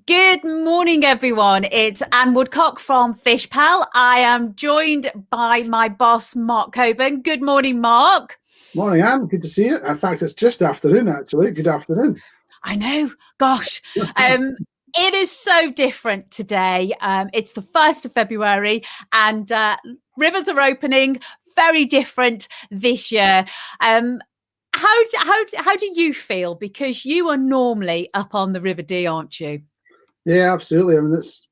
Good morning, everyone. It's Anne Woodcock from FishPal. I am joined by my boss, Mark Coburn. Good morning, Mark. Morning, Anne. Good to see you. In fact, it's just afternoon, actually. Good afternoon. I know, gosh. It is so different today. It's the 1st of February and rivers are opening. Very different this year. How do you feel? Because you are normally up on the River Dee, aren't you? Yeah, absolutely. It's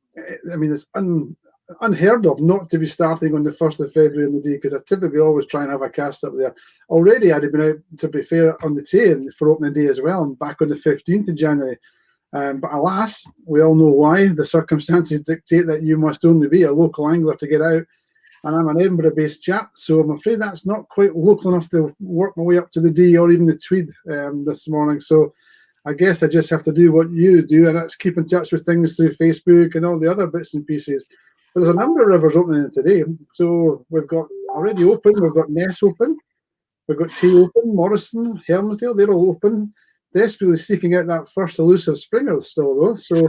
unheard of not to be starting on the 1st of February in the day, because I typically always try and have a cast up there. Already, I'd have been out, to be fair, on the Tay for opening day as well, and back on the 15th of January. But alas, we all know why. The circumstances dictate that you must only be a local angler to get out. And I'm an Edinburgh-based chap, so I'm afraid that's not quite local enough to work my way up to the Dee or even the Tweed this morning. So I guess I just have to do what you do, and that's keep in touch with things through Facebook and all the other bits and pieces. But there's a number of rivers opening today. So we've got already open, we've got Ness open, we've got Tay open, Morrison, Helmsdale, they're all open. Desperately seeking out that first elusive springer still, though. So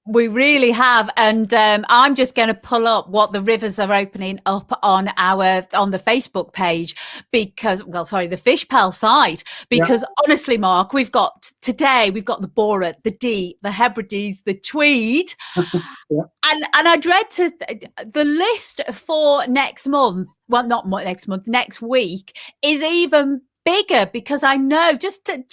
we really have, and I'm just going to pull up what the rivers are opening up on the Facebook page, because, well, sorry, the FishPal site, because honestly, Mark, we've got the Bora, the Dee, the Hebrides, the Tweed, and I dread the list for next month. Well, not next month, next week is even bigger, because I know, just to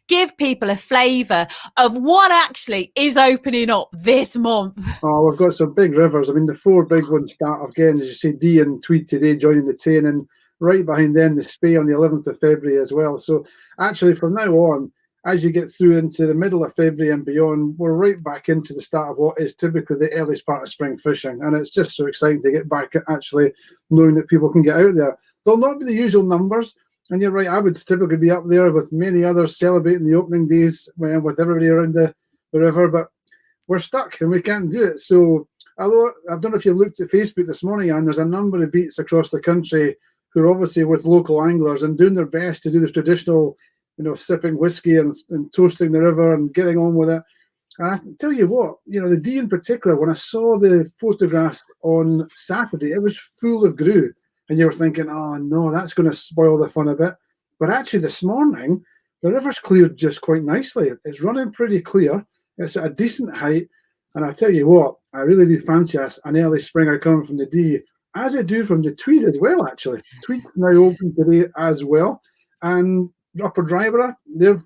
give people a flavour of what actually is opening up this month. Oh, we've got some big rivers. I mean, the four big ones start again, as you say, Dee and Tweed today joining the Tay, and then right behind them the Spey on the 11th of February as well. So actually from now on, as you get through into the middle of February and beyond, we're right back into the start of what is typically the earliest part of spring fishing. And it's just so exciting to get back at actually knowing that people can get out there. There'll not be the usual numbers. And you're right, I would typically be up there with many others celebrating the opening days with everybody around the river, but we're stuck and we can't do it. So, although I don't know if you looked at Facebook this morning, and there's a number of beats across the country who are obviously with local anglers and doing their best to do the traditional, sipping whiskey and toasting the river and getting on with it. And I tell you what, the Dee in particular, when I saw the photographs on Saturday, it was full of grue. And you were thinking, oh no, that's going to spoil the fun a bit. But actually this morning, the river's cleared just quite nicely. It's running pretty clear. It's at a decent height. And I tell you what, I really do fancy an early springer coming from the Dee, as I do from the Tweed as well, actually. Tweed's now open today as well. And Upper Driver, their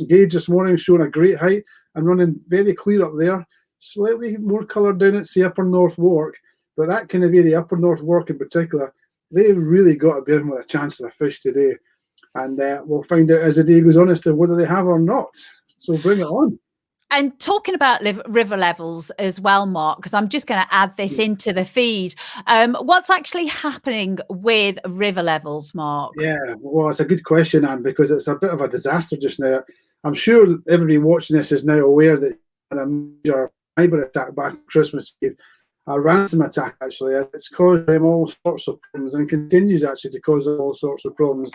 gauge this morning showing a great height and running very clear up there. Slightly more colour down at the Upper North Wark. But that kind of area, Upper North Wark in particular, they've really got to be in with a chance of a fish today. And we'll find out as the day goes on as to whether they have or not. So bring it on. And talking about river levels as well, Mark, because I'm just going to add this into the feed. What's actually happening with river levels, Mark? Yeah, well, it's a good question, Anne, because it's a bit of a disaster just now. I'm sure everybody watching this is now aware that a major cyber attack back on Christmas Eve, a ransom attack, actually, and it's caused them all sorts of problems and continues actually to cause them all sorts of problems.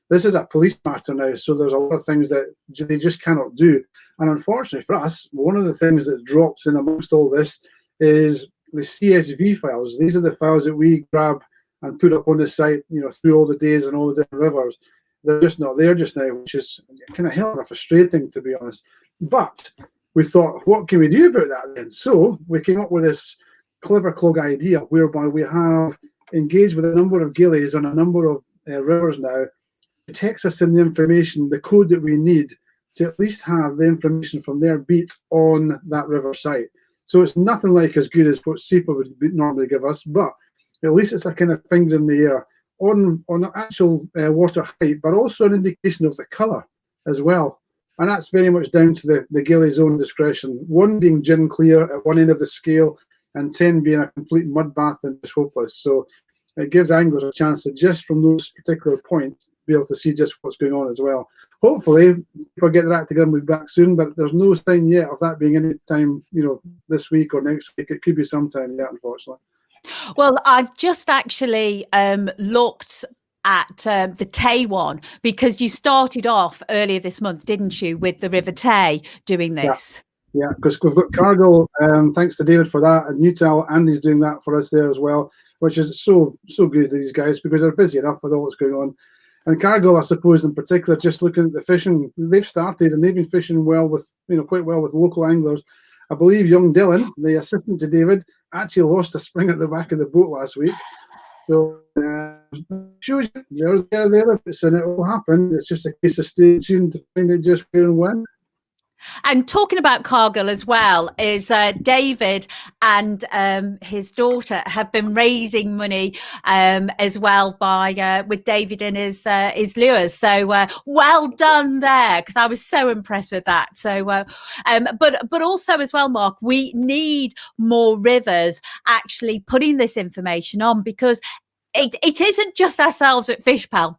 This is a police matter now, so there's a lot of things that they just cannot do. And unfortunately for us, one of the things that drops in amongst all this is the CSV files. These are the files that we grab and put up on the site, through all the days and all the different rivers. They're just not there just now, which is kind of hell of a frustrating, to be honest. But we thought, what can we do about that then? So we came up with this clever clog idea whereby we have engaged with a number of gillies on a number of rivers now. It takes us in the information, the code that we need to at least have the information from their beat on that river site. So it's nothing like as good as what SEPA would normally give us, but at least it's a kind of finger in the air on actual water height, but also an indication of the colour as well. And that's very much down to the gillie's own discretion. 1 being gin clear at one end of the scale, and 10 being a complete mud bath and just hopeless. So it gives anglers a chance to, just from those particular points, be able to see just what's going on as well. Hopefully, people get their act together and we'll be back soon, but there's no sign yet of that being any time, this week or next week. It could be sometime yet, unfortunately. Well, I've just actually looked at the Tay one, because you started off earlier this month, didn't you, with the River Tay doing this? Yeah, because we've got Cargill, thanks to David for that, and Newtown, Andy's doing that for us there as well, which is so good, these guys, because they're busy enough with all that's going on. And Cargill, I suppose, in particular, just looking at the fishing, they've started and they've been fishing well with, quite well with local anglers. I believe young Dylan, the assistant to David, actually lost a spring at the back of the boat last week. So shows you they're there, and it will happen. It's just a case of staying tuned to find out just where and when. And talking about Cargill as well, is David and his daughter have been raising money as well by with David and his lures. So well done there, because I was so impressed with that. So, but also as well, Mark, we need more rivers actually putting this information on, because it isn't just ourselves at FishPal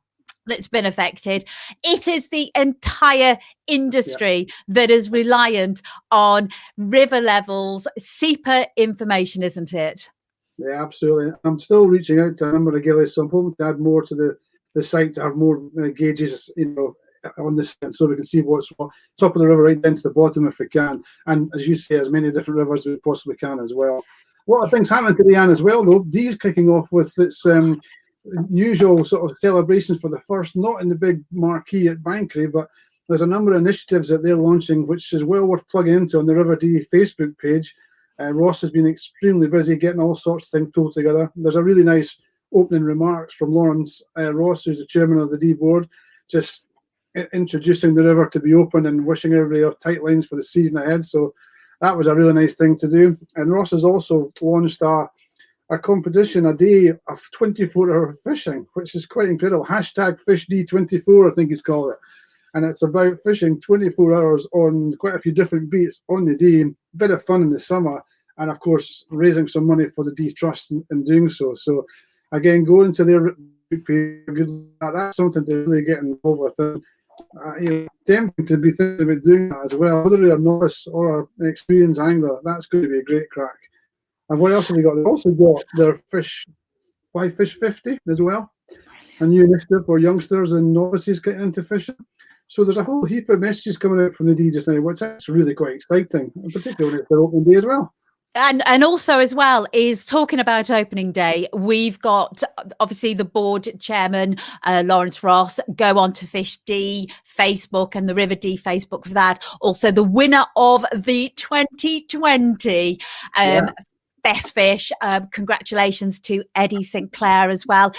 that's been affected. It is the entire industry that is reliant on river levels, SEPA information, isn't it? Yeah, absolutely. I'm still reaching out to a number of gillies, so I'm hoping to add more to the site to have more gauges, on this, so we can see what's what, top of the river right down to the bottom if we can, and as you say, as many different rivers as we possibly can as well. What are things happening today, Anne, as well, though? Dee's kicking off with its usual sort of celebrations for the first, not in the big marquee at Bankery, but there's a number of initiatives that they're launching, which is well worth plugging into on the River Dee Facebook page. Ross has been extremely busy getting all sorts of things pulled together. There's a really nice opening remarks from Lawrence Ross, who's the chairman of the Dee board, just introducing the river to be open and wishing everybody off tight lines for the season ahead. So that was a really nice thing to do. And Ross has also launched a competition a day of 24-hour fishing, which is quite incredible. Hashtag FishD24, I think he's called it. And it's about fishing 24 hours on quite a few different beats on the Dee. Bit of fun in the summer, and of course raising some money for the Dee Trust in doing so. So again, go into their page. That's something to really get involved with. Tempting to be thinking about doing that as well. Whether you're a novice or an experienced angler, that's going to be a great crack. And what else have they got? They've also got their Fly Fish 50 as well, a new initiative for youngsters and novices getting into fishing. So there's a whole heap of messages coming out from the Dee just now, which is really quite exciting, and particularly when it's their opening day as well. And also as well is talking about opening day, we've got obviously the board chairman, Lawrence Ross, go on to Fish Dee Facebook and the River Dee Facebook for that. Also the winner of the 2020 Best Fish. Congratulations to Eddie Sinclair as well.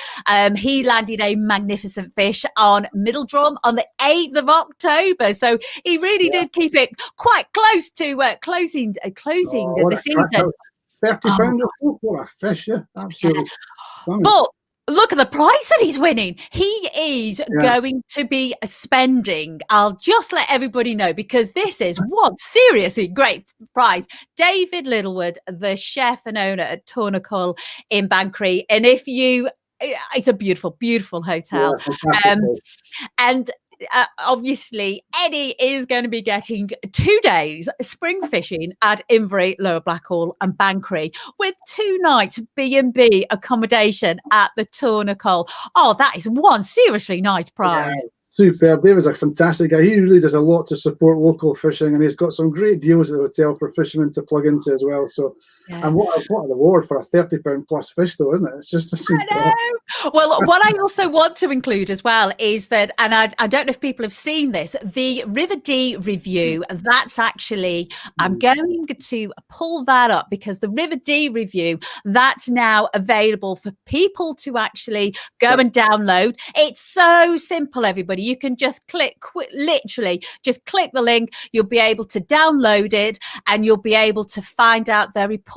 He landed a magnificent fish on Middle Drum on the 8th of October. So he really did keep it quite close to closing the season. 30 pounds. What a fish, absolutely. But look at the prize that he's winning. He is going to be spending, I'll just let everybody know, because this is one seriously great prize. David Littlewood, the chef and owner at Tornacle in Bankery. And it's a beautiful, beautiful hotel. And obviously Eddie is going to be getting 2 days spring fishing at Invery, Lower Blackhall and Bankery, with 2 nights B&B accommodation at the Tornacle. Oh, that is one seriously nice prize. Superb. David's a fantastic guy. He really does a lot to support local fishing, and he's got some great deals at the hotel for fishermen to plug into as well. So, and what an award for a £30 plus fish, though, isn't it? It's just a superb. Well, what I also want to include as well is that, and I don't know if people have seen this, the River Dee review. That's actually, I'm going to pull that up, because the River Dee review, that's now available for people to actually go and download. It's so simple, everybody. You can just literally just click the link. You'll be able to download it, and you'll be able to find out their report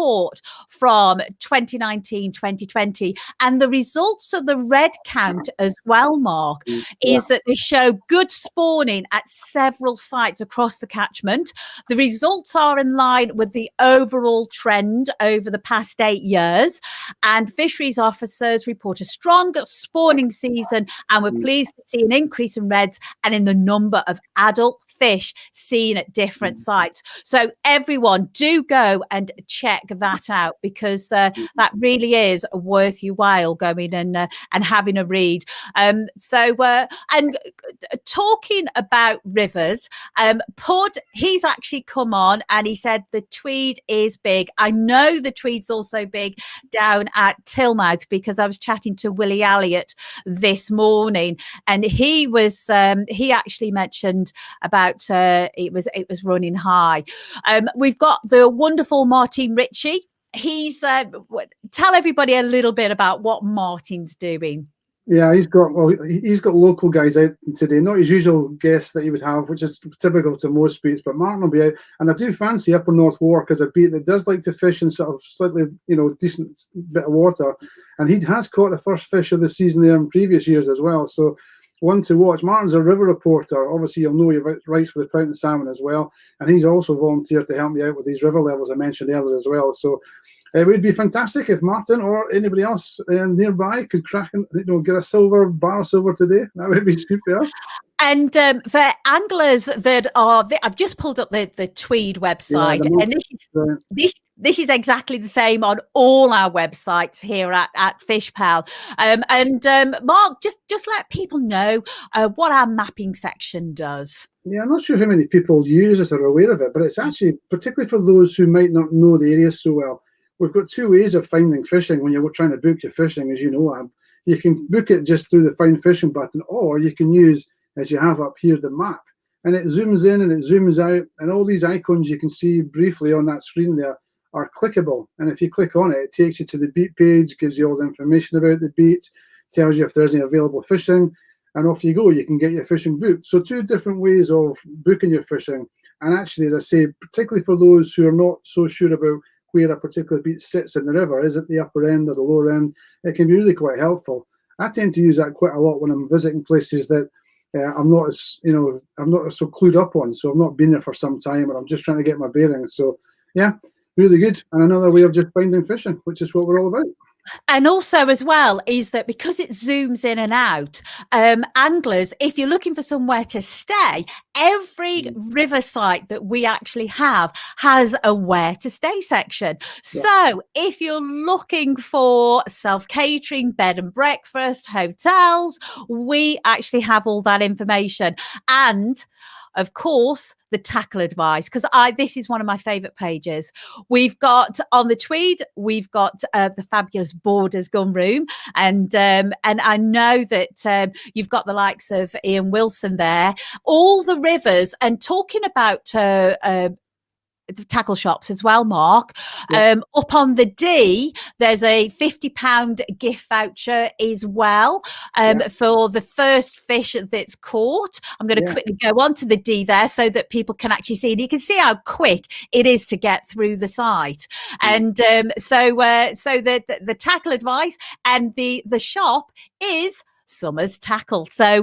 from 2019, 2020. And the results of the red count as well, Mark, is that they show good spawning at several sites across the catchment. The results are in line with the overall trend over the past 8 years. And fisheries officers report a strong spawning season, and we're pleased to see an increase in reds and in the number of adult fish seen at different sites. So everyone do go and check that out, because that really is worth your while going and having a read. And talking about rivers, Pud, he's actually come on and he said the Tweed is big. I know the Tweed's also big down at Tillmouth, because I was chatting to Willie Elliott this morning, and he actually mentioned about it was running high. We've got the wonderful Martin Ritchie. He's tell everybody a little bit about what Martin's doing. Yeah, he's got local guys out today, not his usual guests that he would have, which is typical to most beats. But Martin will be out, and I do fancy Upper North Wark as a beat that does like to fish in sort of slightly, decent bit of water, and he has caught the first fish of the season there in previous years as well. So one to watch. Martin's a river reporter. Obviously, you'll know he writes for the Trout and Salmon as well, and he's also volunteered to help me out with these river levels I mentioned earlier as well. So it would be fantastic if Martin or anybody else nearby could crack and get a bar of silver today. That would be super. And for anglers that are, I've just pulled up the Tweed website, and this is exactly the same on all our websites here at FishPal. Mark, just let people know what our mapping section does. Yeah, I'm not sure how many people use it or are aware of it, but it's actually particularly for those who might not know the area so well. We've got two ways of finding fishing when you're trying to book your fishing, as you know. You can book it just through the Find Fishing button, or you can use, as you have up here, the map. And it zooms in and it zooms out, and all these icons you can see briefly on that screen there are clickable. And if you click on it, it takes you to the beat page, gives you all the information about the beat, tells you if there's any available fishing, and off you go. You can get your fishing booked. So two different ways of booking your fishing. And actually, as I say, particularly for those who are not so sure about where a particular beat sits in the river, is it the upper end or the lower end, it can be really quite helpful. I tend to use that quite a lot when I'm visiting places that I'm not so clued up on, so I've not been there for some time, and I'm just trying to get my bearings. So yeah, really good, and another way of just finding fishing, which is what we're all about. And also as well is that because it zooms in and out, anglers, if you're looking for somewhere to stay, every river site that we actually have has a where to stay section. Yeah. So if you're looking for self-catering, bed and breakfast, hotels, we actually have all that information. And of course, the tackle advice, because this is one of my favorite pages. We've got on the Tweed, we've got the fabulous Borders Gun Room, and I know that you've got the likes of Ian Wilson there, all the rivers, and talking about the tackle shops as well, Mark. Yeah. Up on the D, there's a £50 gift voucher as well for the first fish that's caught. I'm going to quickly go on to the D there so that people can actually see. And you can see how quick it is to get through the site. And so the tackle advice and the shop is Summer's Tackle. So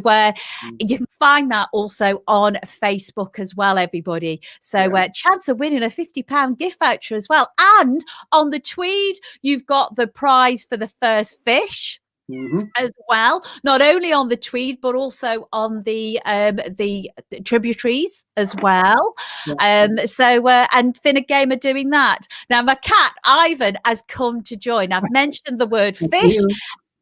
you can find that also on Facebook as well, everybody. So chance of winning a £50 gift voucher as well. And on the Tweed, you've got the prize for the first fish. As well, not only on the Tweed but also on the tributaries as well. And Finnegan Game are doing that now. My cat Ivan has come to join. I've mentioned the word fish.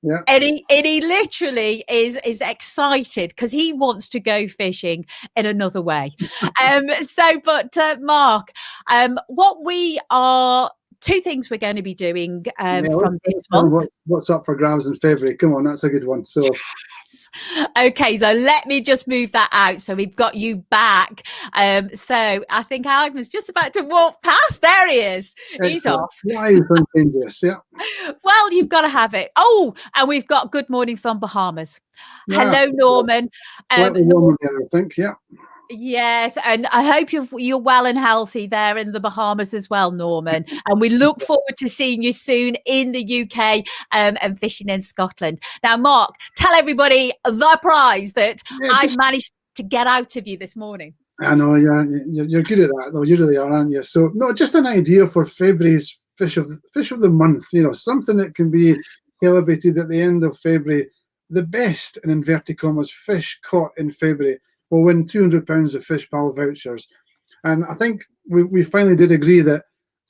Yeah. And he literally is excited because he wants to go fishing in another way. Mark, what we are, two things we're going to be doing from this month. What's up for grabs in February? Come on, that's a good one. So. Okay, so let me just move that out so we've got you back. So I think Ivan's just about to walk past. There he is. He's off. Yeah. Well, you've got to have it. Oh, and we've got good morning from Bahamas. Yeah. Hello, Norman. Norman there, I think, yeah. Yes, and I hope you're well and healthy there in the Bahamas as well, Norman. And we look forward to seeing you soon in the UK and fishing in Scotland. Now, Mark, tell everybody the prize that I've managed to get out of you this morning. I know, you're good at that, though. You really are, aren't you? So, no, just an idea for February's fish of the month. Something that can be celebrated at the end of February. The best, in inverted commas, fish caught in February. will win £200 of FishPal vouchers. And I think we finally did agree that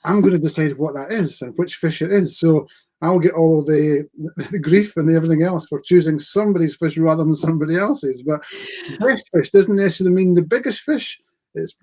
I'm going to decide what that is and which fish it is. So I'll get all of the grief and everything else for choosing somebody's fish rather than somebody else's. But best fish doesn't necessarily mean the biggest fish. It's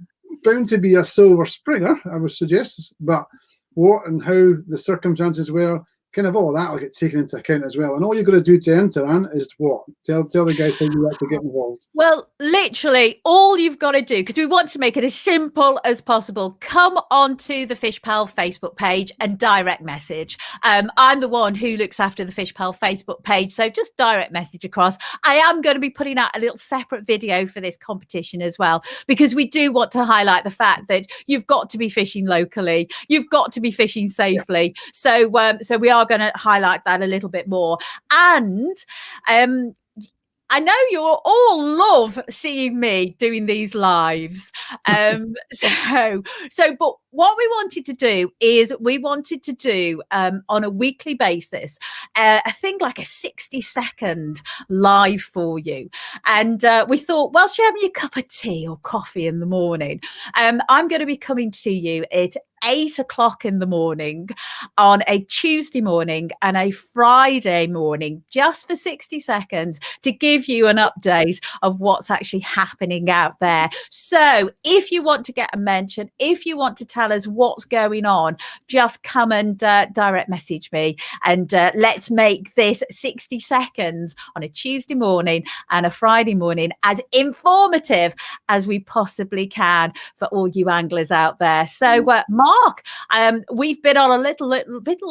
bound to be a silver springer, I would suggest. But what and how the circumstances were, kind of all that will get taken into account as well. And all you've got to do to enter, Anne, is what? Tell the guys how you like to get involved. Well, literally, all you've got to do, because we want to make it as simple as possible, come onto the FishPal Facebook page and direct message. I'm the one who looks after the FishPal Facebook page, so just direct message across. I am going to be putting out a little separate video for this competition as well, because we do want to highlight the fact that you've got to be fishing locally, you've got to be fishing safely. So we are going to highlight that a little bit more. And I know you all love seeing me doing these lives. But what we wanted to do is on a weekly basis, I think like a 60-second live for you. And we thought, whilst you're having your cup of tea or coffee in the morning, I'm going to be coming to you at 8 o'clock in the morning on a Tuesday morning and a Friday morning, just for 60 seconds to give you an update of what's actually happening out there. So if you want to get a mention, if you want to tell us what's going on, just come and direct message me, and let's make this 60 seconds on a Tuesday morning and a Friday morning as informative as we possibly can for all you anglers out there. So Mark, we've been on a little bit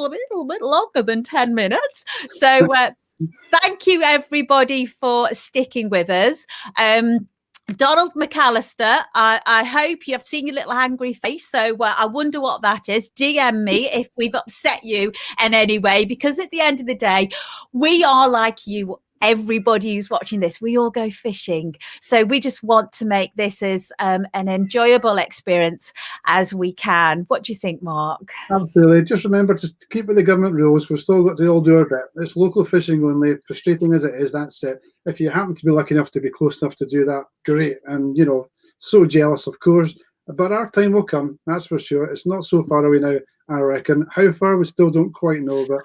longer than 10 minutes. So thank you, everybody, for sticking with us. Donald McAllister, I hope you've seen your little angry face. So I wonder what that is. DM me if we've upset you in any way, because at the end of the day, we are like you. Everybody who's watching this, we all go fishing. So we just want to make this as an enjoyable experience as we can. What do you think, Mark? Absolutely. Just remember to keep with the government rules. We've still got to all do our bit. It's local fishing only, frustrating as it is, that's it. If you happen to be lucky enough to be close enough to do that, great. And, so jealous, of course. But our time will come, that's for sure. It's not so far away now, I reckon. How far, we still don't quite know, but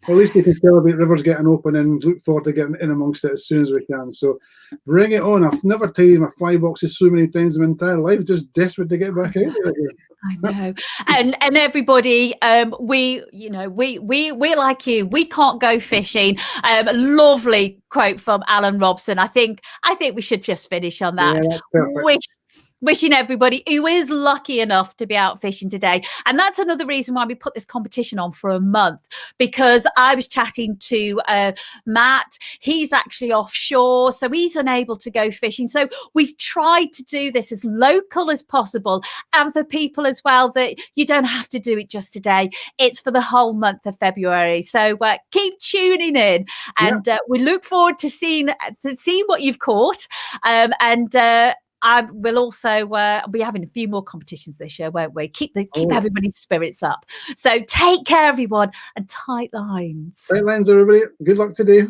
at least we can celebrate rivers getting open and look forward to getting in amongst it as soon as we can. So bring it on. I've never taken my fly boxes so many times in my entire life, just desperate to get back out there again. I know. And everybody, we're like you. We can't go fishing. Lovely quote from Alan Robson. I think we should just finish on that. Yeah, that's perfect. Wishing everybody who is lucky enough to be out fishing today. And that's another reason why we put this competition on for a month, because I was chatting to Matt. He's actually offshore, so he's unable to go fishing. So we've tried to do this as local as possible, and for people as well, that you don't have to do it just today. It's for the whole month of February. So keep tuning in, and we look forward to seeing what you've caught. I will also be having a few more competitions this year, won't we? Keep everybody's spirits up. So take care, everyone, and tight lines. Tight lines, everybody. Good luck today.